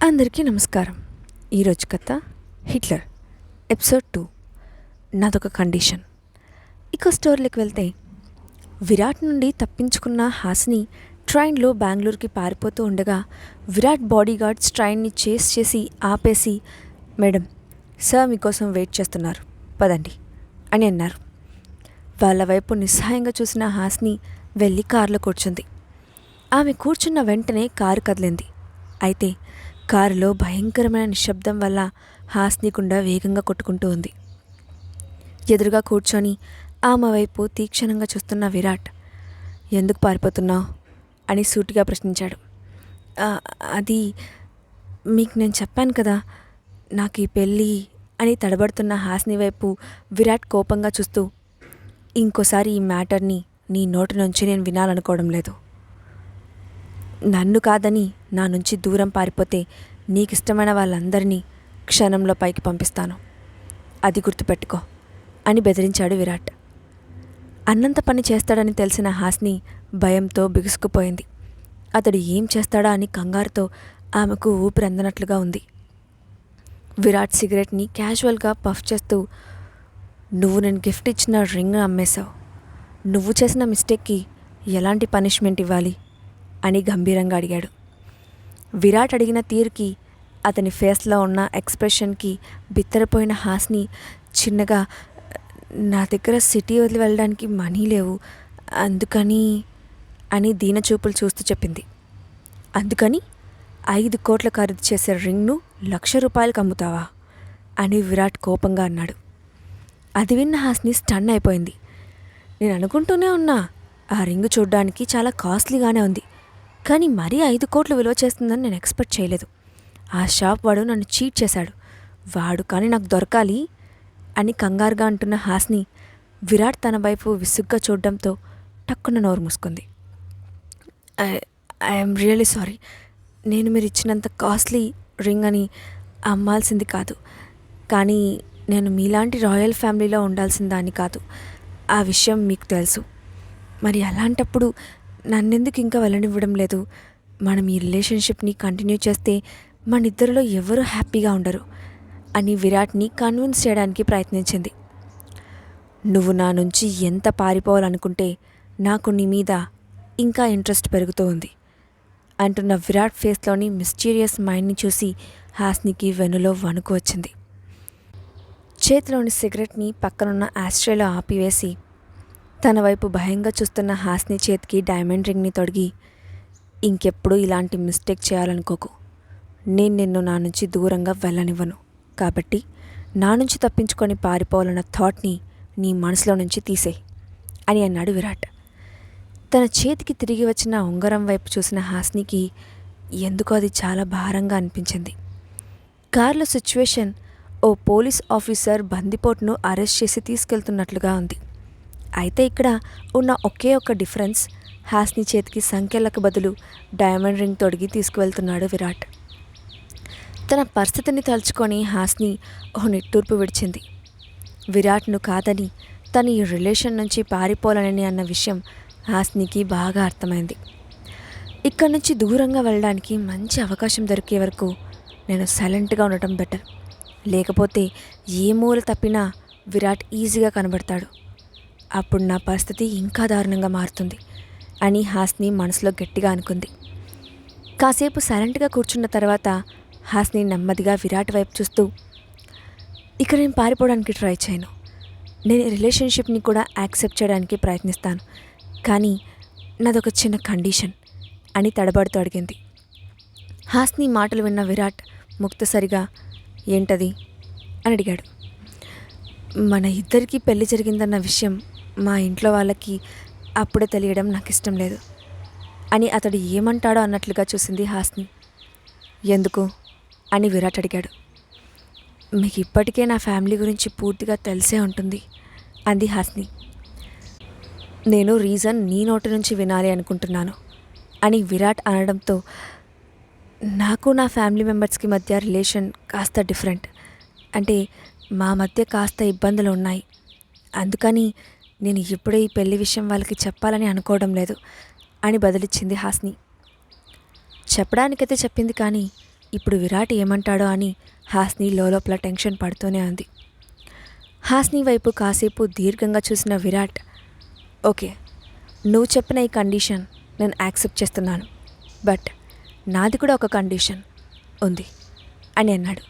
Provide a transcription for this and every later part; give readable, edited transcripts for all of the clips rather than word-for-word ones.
అందరికీ నమస్కారం. ఈరోజు కథ హిట్లర్ ఎపిసోడ్ 2. నాదొక కండిషన్. ఇక స్టోరీలోకి వెళ్తే, విరాట్ నుండి తప్పించుకున్న హాసిని ట్రైన్లో బెంగళూరుకి పారిపోతూ ఉండగా విరాట్ బాడీగార్డ్స్ ట్రైన్ని చేస్ చేసి ఆపేసి, మేడం సార్ మీకోసం వెయిట్ చేస్తున్నారు, పదండి అని అన్నారు. వాళ్ళ వైపు నిస్సహాయంగా చూసిన హాసిని వెళ్ళి కారులో కూర్చుంది. ఆమె కూర్చున్న వెంటనే కారు కదిలింది. అయితే కారులో భయంకరమైన నిశ్శబ్దం వల్ల హాసిని గుండె వేగంగా కొట్టుకుంటూ ఉంది. ఎదురుగా కూర్చొని ఆమె వైపు తీక్షణంగా చూస్తున్న విరాట్, ఎందుకు పారిపోతున్నావు అని సూటిగా ప్రశ్నించాడు. అది మీకు నేను చెప్పాను కదా, నాకు ఈ పెళ్ళి అని తడబడుతున్న హాసిని వైపు విరాట్ కోపంగా చూస్తూ, ఇంకోసారి ఈ మ్యాటర్ని నీ నోటి నుంచి నేను వినాలనుకోవడం లేదు. నన్ను కాదని నా నుంచి దూరం పారిపోతే నీకిష్టమైన వాళ్ళందరినీ క్షణంలో పైకి పంపిస్తాను, అది గుర్తుపెట్టుకో అని బెదిరించాడు విరాట్. అన్నంత పని చేస్తాడని తెలిసిన హాసిని భయంతో బిగుసుకుపోయింది. అతడు ఏం చేస్తాడా అని కంగారుతో ఆమెకు ఊపిరందనట్లుగా ఉంది. విరాట్ సిగరెట్ని క్యాజువల్గా పఫ్ చేస్తూ, నువ్వు నేను గిఫ్ట్ ఇచ్చిన రింగ్ అమ్మేశావు, నువ్వు చేసిన మిస్టేక్కి ఎలాంటి పనిష్మెంట్ ఇవ్వాలి అని గంభీరంగా అడిగాడు. విరాట్ అడిగిన తీరుకి, అతని ఫేస్లో ఉన్న ఎక్స్ప్రెషన్కి బిత్తరపోయిన హాసిని చిన్నగా, నా దగ్గర సిటీ వదిలి వెళ్ళడానికి మనీ లేవు, అందుకని అని దీనచూపులు చూస్తూ చెప్పింది. అందుకని 5 కోట్ల ఖరీదు చేసే రింగ్ను ₹1,00,000 అమ్ముతావా అని విరాట్ కోపంగా అన్నాడు. అది విన్న హాసిని స్టన్ అయిపోయింది. నేను అనుకుంటూనే ఉన్నా, ఆ రింగ్ చూడ్డానికి చాలా కాస్ట్లీగానే ఉంది, కానీ మరీ 5 కోట్లు విలువ చేస్తుందని నేను ఎక్స్పెక్ట్ చేయలేదు. ఆ షాప్ వాడు నన్ను చీట్ చేశాడు, వాడు కానీ నాకు దొరకాలి అని కంగారుగా అంటున్న హాసిని విరాట్ తన వైపు విసుగ్గా చూడడంతో టక్కున నోరు మూసుకుంది. ఐఎమ్ రియలీ సారీ, నేను మీరు ఇచ్చినంత కాస్ట్లీ రింగ్ అని అమ్మాల్సింది కాదు, కానీ నేను మీలాంటి రాయల్ ఫ్యామిలీలో ఉండాల్సిన దాన్ని కాదు, ఆ విషయం మీకు తెలుసు. మరి అలాంటప్పుడు నన్నెందుకు ఇంకా వెళ్ళనివ్వడం లేదు? మనం ఈ రిలేషన్షిప్ని కంటిన్యూ చేస్తే మన ఇద్దరిలో ఎవరూ హ్యాపీగా ఉండరు అని విరాట్ని కన్విన్స్ చేయడానికి ప్రయత్నించింది. నువ్వు నా నుంచి ఎంత పారిపోవాలనుకుంటే నాకు నీ మీద ఇంకా ఇంట్రెస్ట్ పెరుగుతూ ఉంది అంటున్న విరాట్ ఫేస్లోని మిస్టీరియస్ మైండ్ని చూసి హాసినికి వెన్నులో వణుకు వచ్చింది. చేతిలోని సిగరెట్ని పక్కనున్న ఆస్ట్రేలో ఆపివేసి తన వైపు భయంగా చూస్తున్న హాసిని చేతికి డైమండ్ రింగ్ని తొడిగి, ఇంకెప్పుడు ఇలాంటి మిస్టేక్ చేయాలనుకోకు, నేను నిన్ను నా నుంచి దూరంగా వెళ్ళనివ్వను, కాబట్టి నా నుంచి తప్పించుకొని పారిపోవాలన్న థాట్ని నీ మనసులో నుంచి తీసేయి అని అన్నాడు విరాట్. తన చేతికి తిరిగి వచ్చిన ఉంగరం వైపు చూసిన హాసినికి ఎందుకో అది చాలా భారంగా అనిపించింది. కారులో సిచ్యువేషన్ ఓ పోలీస్ ఆఫీసర్ బందిపోటును అరెస్ట్ చేసి తీసుకెళ్తున్నట్లుగా ఉంది. అయితే ఇక్కడ ఉన్న ఒకే ఒక్క డిఫరెన్స్, హాసిని చేతికి సంఖ్యలకు బదులు డైమండ్ రింగ్ తొడిగి తీసుకువెళ్తున్నాడు విరాట్. తన పరిస్థితిని తలుచుకొని హాసిని ఓ నిట్టూర్పు విడిచింది. విరాట్ను కాదని తను ఈ రిలేషన్ నుంచి పారిపోవాలని అన్న విషయం హాసినికి బాగా అర్థమైంది. ఇక్కడి నుంచి దూరంగా వెళ్ళడానికి మంచి అవకాశం దొరికే వరకు నేను సైలెంట్గా ఉండటం బెటర్, లేకపోతే ఏ మూల తప్పినా విరాట్ ఈజీగా కనబడతాడు, అప్పుడు నా పరిస్థితి ఇంకా దారుణంగా మారుతుంది అని హాసిని మనసులో గట్టిగా అనుకుంది. కాసేపు సైలెంట్గా కూర్చున్న తర్వాత హాసిని నెమ్మదిగా విరాట్ వైపు చూస్తూ, ఇక నేను పారిపోవడానికి ట్రై చేయను, నేను రిలేషన్షిప్ని కూడా యాక్సెప్ట్ చేయడానికి ప్రయత్నిస్తాను, కానీ నాదొక చిన్న కండిషన్ అని తడబడుతూ అడిగింది. హాసిని మాటలు విన్న విరాట్ ముక్తసరిగా, ఏంటది అని అడిగాడు. మన ఇద్దరికీ పెళ్లి జరిగిందన్న విషయం మా ఇంట్లో వాళ్ళకి అప్పుడే తెలియడం నాకు ఇష్టం లేదు అని అతడు ఏమంటాడో అన్నట్లుగా చూసింది హాసిని. ఎందుకు అని విరాట్ అడిగాడు. మీకు ఇప్పటికే నా ఫ్యామిలీ గురించి పూర్తిగా తెలిసే ఉంటుంది అంది హాసిని. నేను రీజన్ నీ నోటి నుంచి వినాలి అనుకుంటున్నాను అని విరాట్ అనడంతో, నాకు నా ఫ్యామిలీ మెంబర్స్కి మధ్య రిలేషన్ కాస్త డిఫరెంట్, అంటే మా మధ్య కాస్త ఇబ్బందులు ఉన్నాయి, అందుకని నేను ఇప్పుడే ఈ పెళ్లి విషయం వాళ్ళకి చెప్పాలని అనుకోవడం లేదు అని బదులిచ్చింది హాసిని. చెప్పడానికైతే చెప్పింది, కానీ ఇప్పుడు విరాట్ ఏమంటాడో అని హాస్ని లోపల టెన్షన్ పడుతూనే ఉంది. హాస్ని వైపు కాసేపు దీర్ఘంగా చూసిన విరాట్, ఓకే, నువ్వు చెప్పిన ఈ కండిషన్ నేను యాక్సెప్ట్ చేస్తున్నాను, బట్ నాది కూడా ఒక కండిషన్ ఉంది అని అన్నాడు.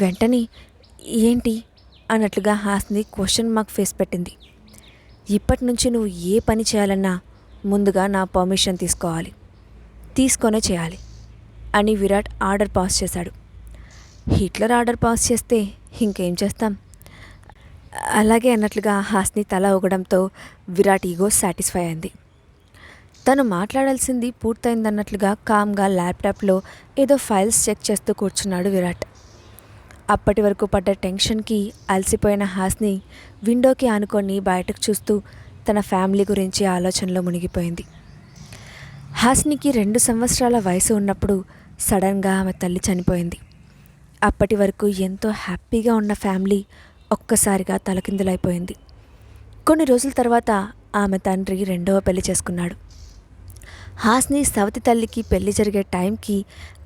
వెంటనే ఏంటి అన్నట్లుగా హాస్ని క్వశ్చన్ మార్క్ ఫేస్ పెట్టింది. ఇప్పటి నుంచి నువ్వు ఏ పని చేయాలన్నా ముందుగా నా పర్మిషన్ తీసుకోవాలి, తీసుకొనే చేయాలి అని విరాట్ ఆర్డర్ పాస్ చేశాడు. హిట్లర్ ఆర్డర్ పాస్ చేస్తే ఇంకేం చేస్తాం? అలాగే అన్నట్లుగా హాస్ని తల ఊగడంతో విరాట్ ఈగో సాటిస్ఫై అయింది. తను మాట్లాడాల్సింది పూర్తయిందన్నట్లుగా కామ్గా ల్యాప్టాప్లో ఏదో ఫైల్స్ చెక్ చేస్తూ కూర్చున్నాడు విరాట్. అప్పటి వరకు పడ్డ టెన్షన్కి అలసిపోయిన హాస్ని విండోకి ఆనుకొని బయటకు చూస్తూ తన ఫ్యామిలీ గురించి ఆలోచనలో మునిగిపోయింది. హాస్నికి 2 సంవత్సరాల వయసు ఉన్నప్పుడు సడన్గా ఆమె తల్లి చనిపోయింది. అప్పటి వరకు ఎంతో హ్యాపీగా ఉన్న ఫ్యామిలీ ఒక్కసారిగా తలకిందులైపోయింది. కొన్ని రోజుల తర్వాత ఆమె తండ్రి 2వ పెళ్లి చేసుకున్నాడు. హాస్ని సవతి తల్లికి పెళ్లి జరిగే టైంకి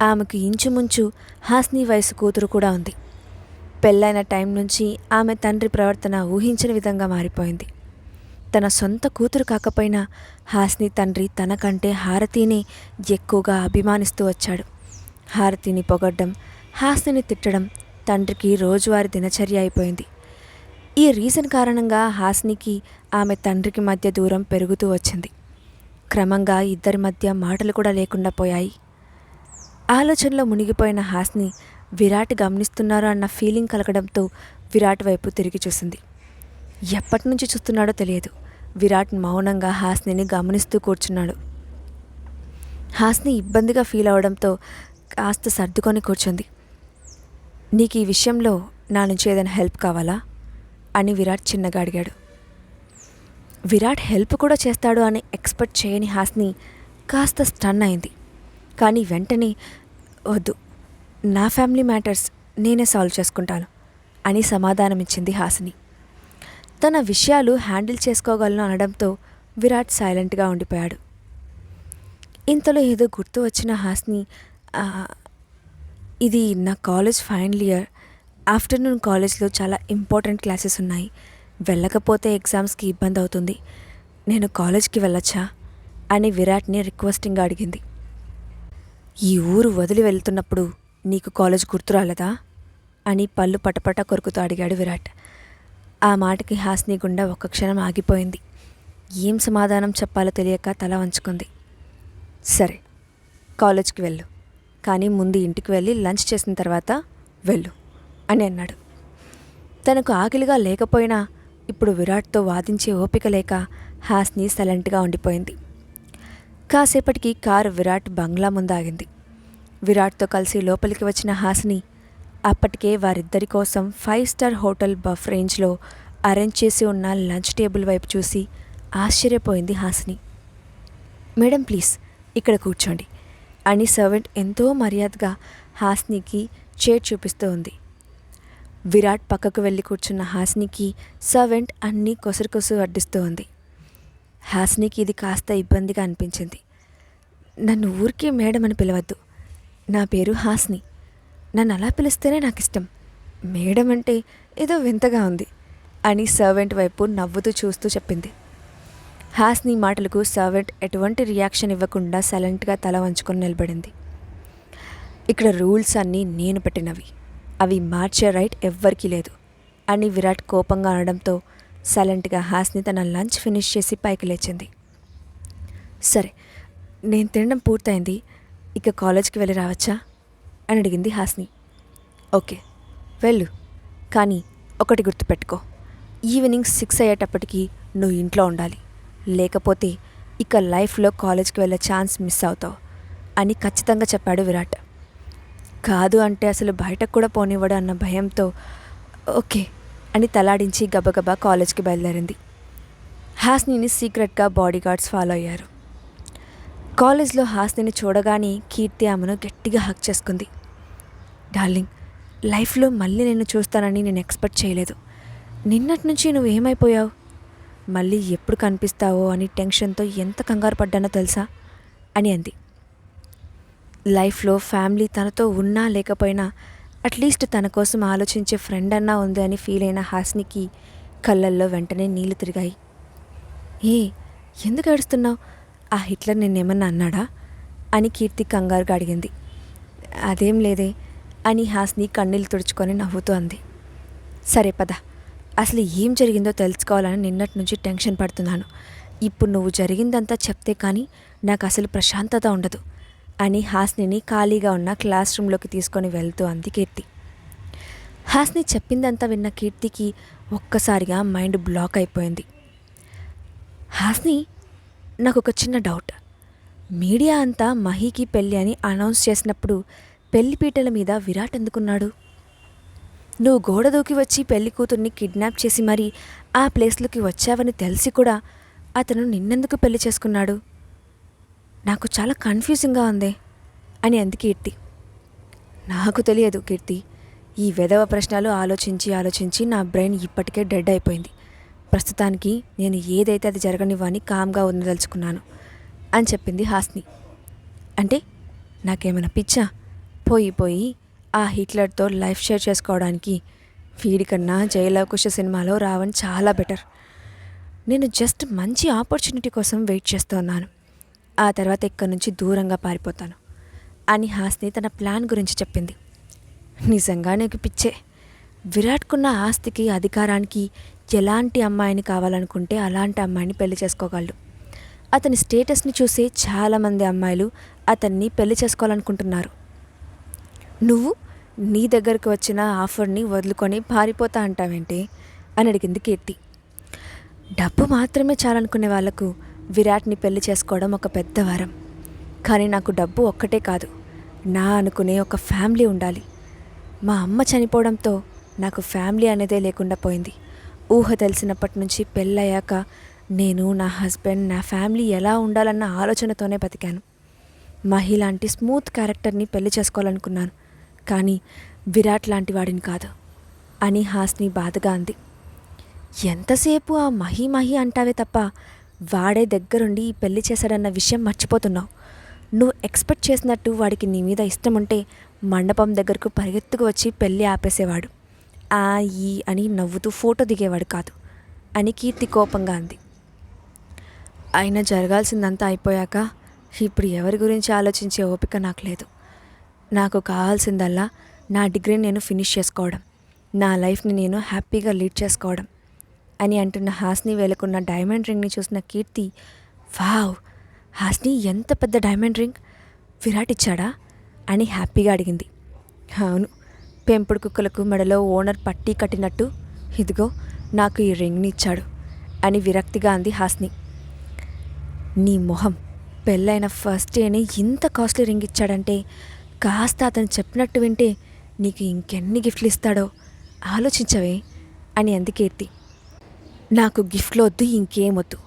ఆమెకు ఇంచుమించు హాస్ని వయసు కూతురు కూడా ఉంది. పెళ్ళైన టైం నుంచి ఆమె తండ్రి ప్రవర్తన ఊహించని విధంగా మారిపోయింది. తన సొంత కూతురు కాకపోయినా హాస్ని తండ్రి తనకంటే హారతినే ఎక్కువగా అభిమానిస్తూ వచ్చాడు. హారతిని పొగడ్డం, హాస్నిని తిట్టడం తండ్రికి రోజువారీ దినచర్య అయిపోయింది. ఈ రీజన్ కారణంగా హాస్నికి ఆమె తండ్రికి మధ్య దూరం పెరుగుతూ వచ్చింది. క్రమంగా ఇద్దరి మధ్య మాటలు కూడా లేకుండా పోయాయి. ఆలోచనలో మునిగిపోయిన హాస్ని విరాట్ గమనిస్తున్నారు అన్న ఫీలింగ్ కలగడంతో విరాట్ వైపు తిరిగి చూసింది. ఎప్పటి నుంచి చూస్తున్నాడో తెలియదు. విరాట్ మౌనంగా హాస్నిని గమనిస్తూ కూర్చున్నాడు. హాస్ని ఇబ్బందిగా ఫీల్ అవడంతో కాస్త సర్దుకొని కూర్చుంది. నీకు ఈ విషయంలో నా నుంచి ఏదైనా హెల్ప్ కావాలా అని విరాట్ చిన్నగా అడిగాడు. విరాట్ హెల్ప్ కూడా చేస్తాడు అని ఎక్స్పెక్ట్ చేయని హాస్ని కాస్త స్టన్ అయింది. కానీ వెంటనే, వద్దు, నా ఫ్యామిలీ మ్యాటర్స్ నేనే సాల్వ్ చేసుకుంటాను అని సమాధానమిచ్చింది హాస్ని. తన విషయాలు హ్యాండిల్ చేసుకోగలను అనడంతో విరాట్ సైలెంట్గా ఉండిపోయాడు. ఇంతలో ఏదో గుర్తు వచ్చిన హాస్ని, ఇది నా కాలేజ్ ఫైనల్ ఇయర్, ఆఫ్టర్నూన్ కాలేజ్లో చాలా ఇంపార్టెంట్ క్లాసెస్ ఉన్నాయి, వెళ్ళకపోతే ఎగ్జామ్స్కి ఇబ్బంది అవుతుంది, నేను కాలేజ్కి వెళ్ళొచ్చా అని విరాట్ని రిక్వెస్టింగ్గా అడిగింది. ఈ ఊరు వదిలి వెళ్తున్నప్పుడు నీకు కాలేజ్ గుర్తు రాలేదా అని పళ్ళు పటపట కొరుకుతూ అడిగాడు విరాట్. ఆ మాటకి హాస్ని గుండె ఒక్క క్షణం ఆగిపోయింది. ఏం సమాధానం చెప్పాలో తెలియక తల వంచుకుంది. సరే, కాలేజ్కి వెళ్ళు, కానీ ముందు ఇంటికి వెళ్ళి లంచ్ చేసిన తర్వాత వెళ్ళు అని అన్నాడు. తనకు ఆకలిగా లేకపోయినా ఇప్పుడు విరాట్తో వాదించే ఓపిక లేక హాస్ని సైలెంట్గా ఉండిపోయింది. కాసేపటికి కారు విరాట్ బంగ్లా ముందు ఆగింది. విరాట్తో కలిసి లోపలికి వచ్చిన హాస్ని అప్పటికే వారిద్దరి కోసం 5 స్టార్ హోటల్ బఫ్ రేంజ్లో అరేంజ్ చేసి ఉన్న లంచ్ టేబుల్ వైపు చూసి ఆశ్చర్యపోయింది హాస్ని. మేడం ప్లీజ్ ఇక్కడ కూర్చోండి అని సర్వెంట్ ఎంతో మర్యాదగా హాస్నికి చైర్ చూపిస్తూ ఉంది. విరాట్ పక్కకు వెళ్ళి కూర్చున్న హాస్నికి సర్వెంట్ అన్నీ కొసరు అడ్డిస్తూ ఉంది. హాస్నికి ఇది కాస్త ఇబ్బందిగా అనిపించింది. నన్ను ఊరికే మేడం అని పిలవద్దు, నా పేరు హాస్ని, నన్ను అలా పిలిస్తేనే నాకు ఇష్టం, మేడం అంటే ఏదో వింతగా ఉంది అని సర్వెంట్ వైపు నవ్వుతూ చూస్తూ చెప్పింది. హాస్ని మాటలకు సర్వెంట్ ఎటువంటి రియాక్షన్ ఇవ్వకుండా సైలెంట్గా తల వంచుకొని నిలబడింది. ఇక్కడ రూల్స్ అన్నీ నేను పెట్టినవి, అవి మార్చే రైట్ ఎవ్వరికీ లేదు అని విరాట్ కోపంగా అనడంతో సైలెంట్గా హాస్ని తన లంచ్ ఫినిష్ చేసి పైకి లేచింది. సరే, నేను తినడం పూర్తయింది, ఇక కాలేజ్కి వెళ్ళి రావచ్చా అని అడిగింది హాస్ని. ఓకే వెళ్ళు, కానీ ఒకటి గుర్తుపెట్టుకో, ఈవినింగ్ 6 అయ్యేటప్పటికి నువ్వు ఇంట్లో ఉండాలి, లేకపోతే ఇక లైఫ్లో కాలేజ్కి వెళ్ళే ఛాన్స్ మిస్ అవుతావు అని ఖచ్చితంగా చెప్పాడు విరాట్. కాదు అంటే అసలు బయటకు కూడా పోనివ్వడు అన్న భయంతో ఓకే అని తలాడించి గబగబా కాలేజ్కి బయలుదేరింది. హాస్నిని సీక్రెట్గా బాడీగార్డ్స్ ఫాలో అయ్యారు. కాలేజ్లో హాస్నిని చూడగానే కీర్తి ఆమెను గట్టిగా హక్ చేసుకుంది. డార్లింగ్, లైఫ్లో మళ్ళీ నిన్ను చూస్తానని నేను ఎక్స్పెక్ట్ చేయలేదు, నిన్నటి నుంచి నువ్వు ఏమైపోయావు, మళ్ళీ ఎప్పుడు కనిపిస్తావో అని టెన్షన్తో ఎంత కంగారు పడ్డానో తెలుసా అని అంది. లైఫ్లో ఫ్యామిలీ తనతో ఉన్నా లేకపోయినా అట్లీస్ట్ తన కోసం ఆలోచించే ఫ్రెండ్ అన్నా ఉంది అని ఫీల్ అయిన హాస్నికి కళ్ళల్లో వెంటనే నీళ్లు తిరిగాయి. ఏ ఎందుకు ఏడుస్తున్నావు? ఆ హిట్లర్ నిన్నేమన్నా అన్నాడా అని కీర్తి కంగారుగా అడిగింది. అదేం లేదే అని హాస్ని కన్నీళ్ళు తుడుచుకొని నవ్వుతూ అంది. సరే పద, అసలు ఏం జరిగిందో తెలుసుకోవాలని నిన్నటి నుంచి టెన్షన్ పడుతున్నాను. ఇప్పుడు నువ్వు జరిగిందంతా చెప్తే కానీ నాకు అసలు ప్రశాంతత ఉండదు అని హాస్నిని ఖాళీగా ఉన్న క్లాస్ రూమ్లోకి తీసుకొని వెళ్తూ అంది కీర్తి. హాస్ని చెప్పిందంతా విన్న కీర్తికి ఒక్కసారిగా మైండ్ బ్లాక్ అయిపోయింది. హాస్ని, నాకు ఒక చిన్న డౌట్. మీడియా అంతా మహీకి పెళ్ళి అని అనౌన్స్ చేసినప్పుడు పెళ్లిపీటల మీద విరాట్ ఎందుకున్నాడు? నువ్వు గోడ దూకి వచ్చి పెళ్లి కూతుర్ని కిడ్నాప్ చేసి మరీ ఆ ప్లేస్లోకి వచ్చావని తెలిసి కూడా అతను నిన్నెందుకు పెళ్లి చేసుకున్నాడు? నాకు చాలా కన్ఫ్యూజింగ్గా ఉంది అని అంది కీర్తి. నాకు తెలియదు కీర్తి, ఈ వెధవ ప్రశ్నలు ఆలోచించి నా బ్రెయిన్ ఇప్పటికే డెడ్ అయిపోయింది. ప్రస్తుతానికి నేను ఏదైతే అది జరగనివ్వని కామ్గా ఉండదలుచుకున్నాను అని చెప్పింది హాస్ని. అంటే నాకేమైనా పిచ్చా? పోయి ఆ హిట్లర్తో లైఫ్ షేర్ చేసుకోవడానికి వీడికన్నా జయలవకుశ సినిమాలో రావణ్ చాలా బెటర్. నేను జస్ట్ మంచి ఆపర్చునిటీ కోసం వెయిట్ చేస్తున్నాను. ఆ తర్వాత ఇక్కడి నుంచి దూరంగా పారిపోతాను అని హాస్ని తన ప్లాన్ గురించి చెప్పింది. నిజంగా నీకు పిచ్చే. విరాట్కున్న ఆస్తికి అధికారానికి ఎలాంటి అమ్మాయిని కావాలనుకుంటే అలాంటి అమ్మాయిని పెళ్లి చేసుకోగలడు. అతని స్టేటస్ని చూసే చాలామంది అమ్మాయిలు అతన్ని పెళ్లి చేసుకోవాలనుకుంటున్నారు. నువ్వు నీ దగ్గరకు వచ్చిన ఆఫర్ని వదులుకొని పారిపోతా అంటావేంటి అని అడిగింది కీర్తి. డబ్బు మాత్రమే చాలనుకునే వాళ్లకు విరాట్ని పెళ్లి చేసుకోవడం ఒక పెద్ద వరం. కానీ నాకు డబ్బు ఒక్కటే కాదు, నా అనుకునే ఒక ఫ్యామిలీ ఉండాలి. మా అమ్మ చనిపోవడంతో నాకు ఫ్యామిలీ అనేదే లేకుండా పోయింది. ఊహ తెలిసినప్పటి నుంచి పెళ్ళయ్యాక నేను, నా హస్బెండ్, నా ఫ్యామిలీ ఎలా ఉండాలన్న ఆలోచనతోనే బతికాను. మహి లాంటి స్మూత్ క్యారెక్టర్ని పెళ్లి చేసుకోవాలనుకున్నాను, కానీ విరాట్ లాంటి వాడిని కాదు అని హాస్ని బాధగా అంది. ఎంతసేపు ఆ మహి అంటావే తప్ప వాడే దగ్గరుండి ఈ పెళ్లి చేశాడన్న విషయం మర్చిపోతున్నావు. నువ్వు ఎక్స్పెక్ట్ చేసినట్టు వాడికి నీ మీద ఇష్టం ఉంటే మండపం దగ్గరకు పరిగెత్తుకు వచ్చి పెళ్ళి ఆపేసేవాడు. ఆ ఈ అని నవ్వుతూ ఫోటో దిగేవాడు కాదు అని కీర్తి కోపంగా అంది. అయినా జరగాల్సిందంతా అయిపోయాక ఇప్పుడు ఎవరి గురించి ఆలోచించే ఓపిక నాకు లేదు. నాకు కావాల్సిందల్లా నా డిగ్రీని నేను ఫినిష్ చేసుకోవడం, నా లైఫ్ని నేను హ్యాపీగా లీడ్ చేసుకోవడం అని అంటున్న హాస్ని వేలుకున్న డైమండ్ రింగ్ని చూసిన కీర్తి, వావ్, హాస్ని ఎంత పెద్ద డైమండ్ రింగ్! విరాట్ ఇచ్చాడా అని హ్యాపీగా అడిగింది. అవును, పెంపుడు కుక్కలకు మెడలో ఓనర్ పట్టీ కట్టినట్టు ఇదిగో నాకు ఈ రింగ్ని ఇచ్చాడు అని విరక్తిగా అంది హాస్ని. నీ మొహం, పెళ్ళైన ఫస్ట్ డేనే ఇంత కాస్ట్లీ రింగ్ ఇచ్చాడంటే కాస్త అతను చెప్పినట్టు వింటే నీకు ఇంకెన్ని గిఫ్ట్లు ఇస్తాడో ఆలోచించవే అని అంది కీర్తి. నాకు గిఫ్ట్లు వద్దు, ఇంకేమొద్దు.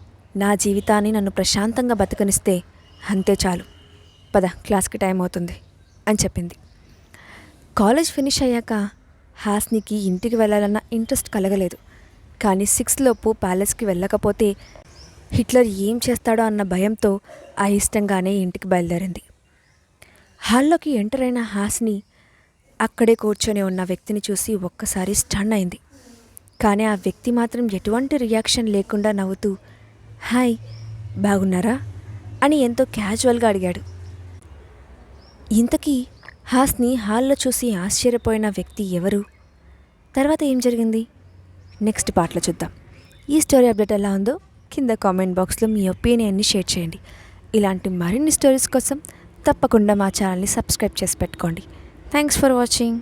నా జీవితాన్ని నన్ను ప్రశాంతంగా బతకనిస్తే అంతే చాలు. పద, క్లాస్కి టైం అవుతుంది అని చెప్పింది. కాలేజ్ ఫినిష్ అయ్యాక హాస్నికి ఇంటికి వెళ్ళాలన్న ఇంట్రెస్ట్ కలగలేదు. కానీ 6 లోపు ప్యాలెస్కి వెళ్ళకపోతే హిట్లర్ ఏం చేస్తాడో అన్న భయంతో అయిష్టంగానే ఇంటికి బయలుదేరింది. హాల్లోకి ఎంటర్ అయిన హాస్ని అక్కడే కూర్చొని ఉన్న వ్యక్తిని చూసి ఒక్కసారి స్టన్ అయింది. కానీ ఆ వ్యక్తి మాత్రం ఎటువంటి రియాక్షన్ లేకుండా నవ్వుతూ, హాయ్, బాగున్నారా అని ఎంతో క్యాజువల్గా అడిగాడు. ఇంతకీ హాస్ని హాల్లో చూసి ఆశ్చర్యపోయిన వ్యక్తి ఎవరు? తర్వాత ఏం జరిగింది నెక్స్ట్ పార్ట్లో చూద్దాం. ఈ స్టోరీ అప్డేట్ ఎలా ఉందో కింద కామెంట్ బాక్స్లో మీ ఒపీనియన్ని షేర్ చేయండి. ఇలాంటి మరిన్ని స్టోరీస్ కోసం తప్పకుండా మా ఛానల్ని సబ్స్క్రైబ్ చేసి పెట్టుకోండి. Thanks for watching.